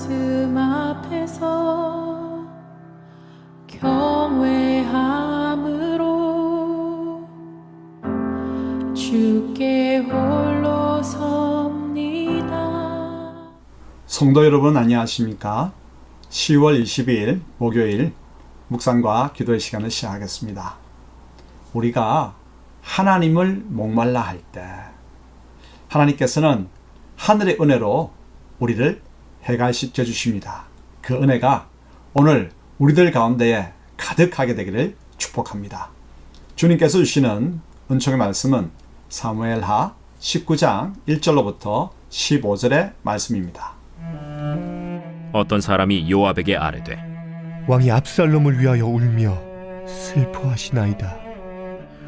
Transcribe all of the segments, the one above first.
말씀 앞에서 경외함으로 주께 홀로 섭니다. 성도 여러분 안녕하십니까? 10월 22일 목요일 묵상과 기도의 시간을 시작하겠습니다. 우리가 하나님을 목말라 할 때 하나님께서는 하늘의 은혜로 우리를 해갈시켜 주십니다. 그 은혜가 오늘 우리들 가운데에 가득하게 되기를 축복합니다. 주님께서 주시는 은총의 말씀은 사무엘하 19장 1절로부터 15절의 말씀입니다. 어떤 사람이 요압에게 아뢰되 왕이 압살롬을 위하여 울며 슬퍼하시나이다.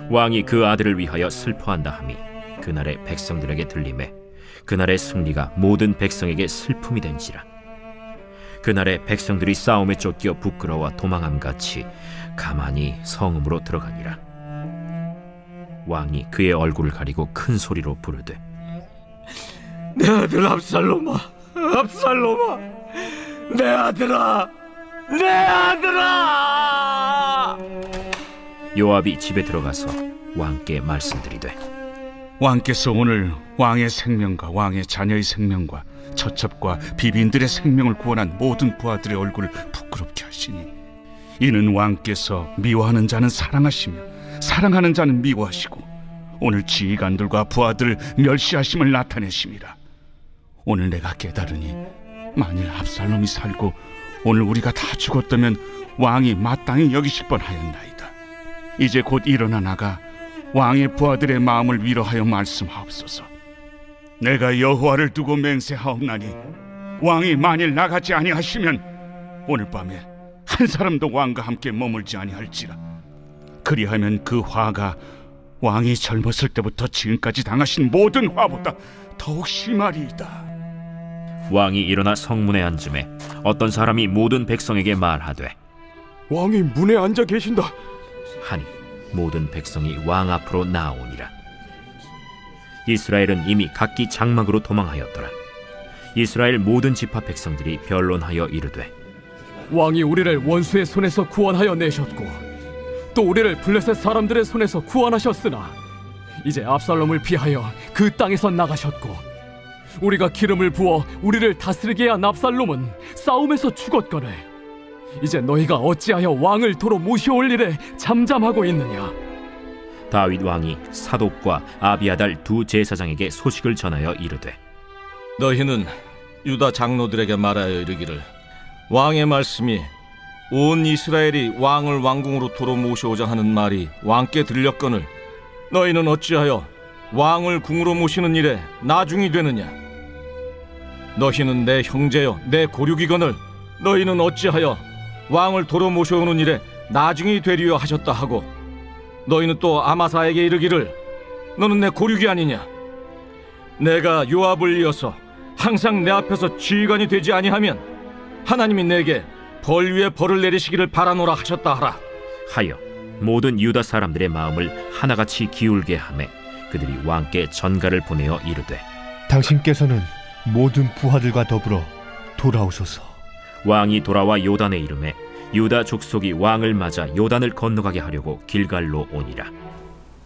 왕이 그 아들을 위하여 슬퍼한다 함이 그날의 백성들에게 들리매 그날의 승리가 모든 백성에게 슬픔이 된지라. 그날의 백성들이 싸움에 쫓겨 부끄러워 도망함같이 가만히 성읍으로 들어가니라. 왕이 그의 얼굴을 가리고 큰 소리로 부르되 내 아들 압살롬아, 압살롬아, 내 아들아, 내 아들아! 요압이 집에 들어가서 왕께 말씀드리되 왕께서 오늘 왕의 생명과 왕의 자녀의 생명과 처첩과 비빈들의 생명을 구원한 모든 부하들의 얼굴을 부끄럽게 하시니 이는 왕께서 미워하는 자는 사랑하시며 사랑하는 자는 미워하시고 오늘 지휘관들과 부하들을 멸시하심을 나타내심이라. 오늘 내가 깨달으니 만일 압살롬이 살고 오늘 우리가 다 죽었다면 왕이 마땅히 여기실 뻔하였나이다. 이제 곧 일어나 나가 왕의 부하들의 마음을 위로하여 말씀하옵소서. 내가 여호와를 두고 맹세하옵나니 왕이 만일 나가지 아니하시면 오늘 밤에 한 사람도 왕과 함께 머물지 아니할지라. 그리하면 그 화가 왕이 젊었을 때부터 지금까지 당하신 모든 화보다 더욱 심하리이다. 왕이 일어나 성문에 앉음에 어떤 사람이 모든 백성에게 말하되 왕이 문에 앉아 계신다. 하니 모든 백성이 왕 앞으로 나아오니라. 이스라엘은 이미 각기 장막으로 도망하였더라. 이스라엘 모든 지파 백성들이 변론하여 이르되 왕이 우리를 원수의 손에서 구원하여 내셨고 또 우리를 블레셋 사람들의 손에서 구원하셨으나 이제 압살롬을 피하여 그 땅에서 나가셨고 우리가 기름을 부어 우리를 다스리게 한 압살롬은 싸움에서 죽었거늘 이제 너희가 어찌하여 왕을 도로 모셔올 일에 잠잠하고 있느냐. 다윗 왕이 사독과 아비아달 두 제사장에게 소식을 전하여 이르되 너희는 유다 장로들에게 말하여 이르기를 왕의 말씀이 온 이스라엘이 왕을 왕궁으로 도로 모셔오자 하는 말이 왕께 들렸거늘 너희는 어찌하여 왕을 궁으로 모시는 일에 나중이 되느냐. 너희는 내 형제여 내 고륙이거늘 너희는 어찌하여 왕을 도로 모셔오는 일에 나중이 되리여 하셨다 하고 너희는 또 아마사에게 이르기를 너는 내 고륙이 아니냐. 내가 요압을 이어서 항상 내 앞에서 지휘관이 되지 아니하면 하나님이 내게 벌 위에 벌을 내리시기를 바라노라 하셨다 하라 하여 모든 유다 사람들의 마음을 하나같이 기울게 하매 그들이 왕께 전가를 보내어 이르되 당신께서는 모든 부하들과 더불어 돌아오소서. 왕이 돌아와 요단에 이르매 유다 족속이 왕을 맞아 요단을 건너가게 하려고 길갈로 오니라.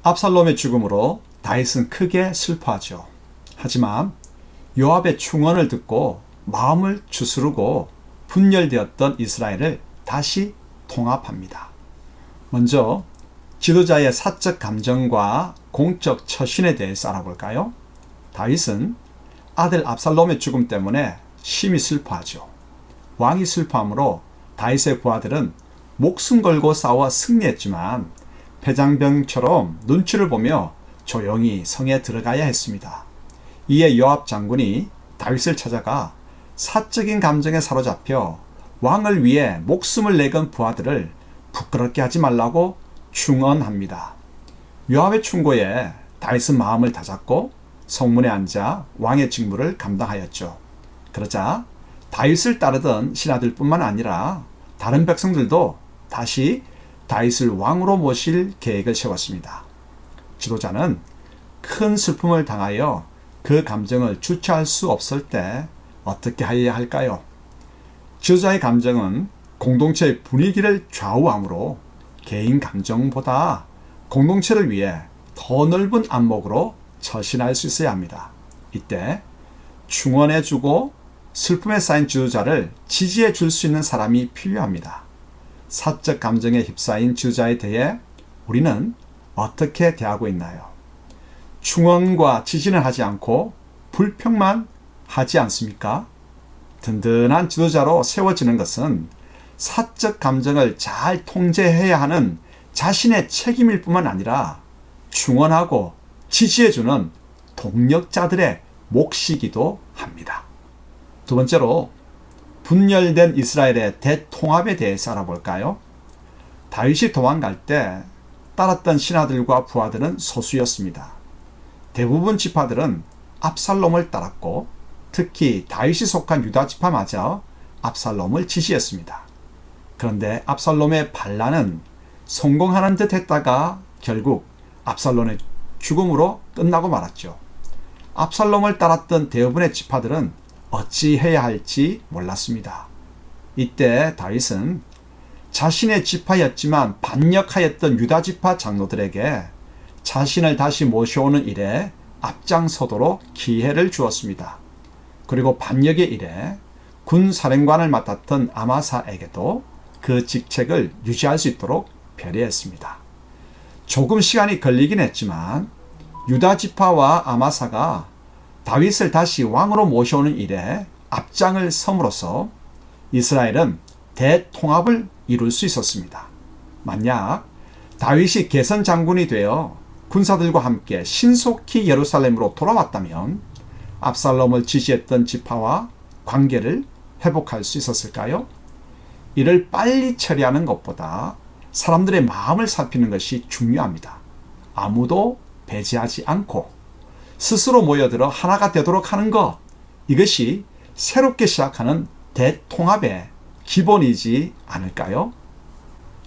압살롬의 죽음으로 다윗은 크게 슬퍼하죠. 하지만 요압의 충언을 듣고 마음을 추스르고 분열되었던 이스라엘을 다시 통합합니다. 먼저 지도자의 사적 감정과 공적 처신에 대해서 알아볼까요? 다윗은 아들 압살롬의 죽음 때문에 심히 슬퍼하죠. 왕이 슬퍼함으로 다윗의 부하들은 목숨 걸고 싸워 승리했지만 패장병처럼 눈치를 보며 조용히 성에 들어가야 했습니다. 이에 요압 장군이 다윗을 찾아가 사적인 감정에 사로잡혀 왕을 위해 목숨을 내건 부하들을 부끄럽게 하지 말라고 충언합니다. 요압의 충고에 다윗은 마음을 다잡고 성문에 앉아 왕의 직무를 감당하였죠. 그러자 다윗을 따르던 신하들뿐만 아니라 다른 백성들도 다시 다윗을 왕으로 모실 계획을 세웠습니다. 지도자는 큰 슬픔을 당하여 그 감정을 주체할 수 없을 때 어떻게 해야 할까요? 지도자의 감정은 공동체의 분위기를 좌우하므로 개인 감정보다 공동체를 위해 더 넓은 안목으로 처신할 수 있어야 합니다. 이때 충원해주고 슬픔에 쌓인 지도자를 지지해 줄 수 있는 사람이 필요합니다. 사적 감정에 휩싸인 지도자에 대해 우리는 어떻게 대하고 있나요? 충원과 지지는 하지 않고 불평만 하지 않습니까? 든든한 지도자로 세워지는 것은 사적 감정을 잘 통제해야 하는 자신의 책임일 뿐만 아니라 충원하고 지지해주는 동력자들의 몫이기도 합니다. 두 번째로 분열된 이스라엘의 대통합에 대해서 알아볼까요? 다윗이 도망갈 때 따랐던 신하들과 부하들은 소수였습니다. 대부분 지파들은 압살롬을 따랐고 특히 다윗이 속한 유다 지파마저 압살롬을 지지했습니다. 그런데 압살롬의 반란은 성공하는 듯 했다가 결국 압살롬의 죽음으로 끝나고 말았죠. 압살롬을 따랐던 대부분의 지파들은 어찌해야 할지 몰랐습니다. 이때 다윗은 자신의 지파였지만 반역하였던 유다 지파 장로들에게 자신을 다시 모셔오는 일에 앞장서도록 기회를 주었습니다. 그리고 반역의 일에 군 사령관을 맡았던 아마사에게도 그 직책을 유지할 수 있도록 배려했습니다. 조금 시간이 걸리긴 했지만 유다 지파와 아마사가 다윗을 다시 왕으로 모셔오는 일에 앞장을 섬으로써 이스라엘은 대통합을 이룰 수 있었습니다. 만약 다윗이 개선 장군이 되어 군사들과 함께 신속히 예루살렘으로 돌아왔다면 압살롬을 지지했던 지파와 관계를 회복할 수 있었을까요? 이를 빨리 처리하는 것보다 사람들의 마음을 살피는 것이 중요합니다. 아무도 배제하지 않고 스스로 모여들어 하나가 되도록 하는 것, 이것이 새롭게 시작하는 대통합의 기본이지 않을까요?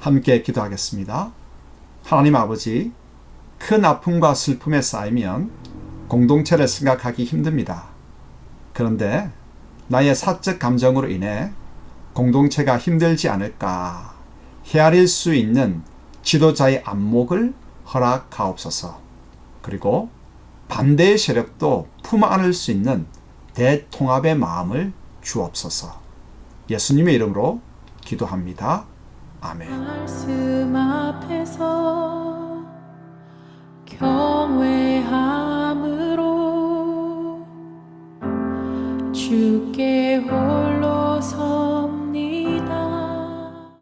함께 기도하겠습니다. 하나님 아버지, 큰 아픔과 슬픔에 쌓이면 공동체를 생각하기 힘듭니다. 그런데 나의 사적 감정으로 인해 공동체가 힘들지 않을까 헤아릴 수 있는 지도자의 안목을 허락하옵소서. 그리고 반대의 세력도 품안을 수 있는 대통합의 마음을 주옵소서. 예수님의 이름으로 기도합니다. 아멘. 말씀 앞에서 경외하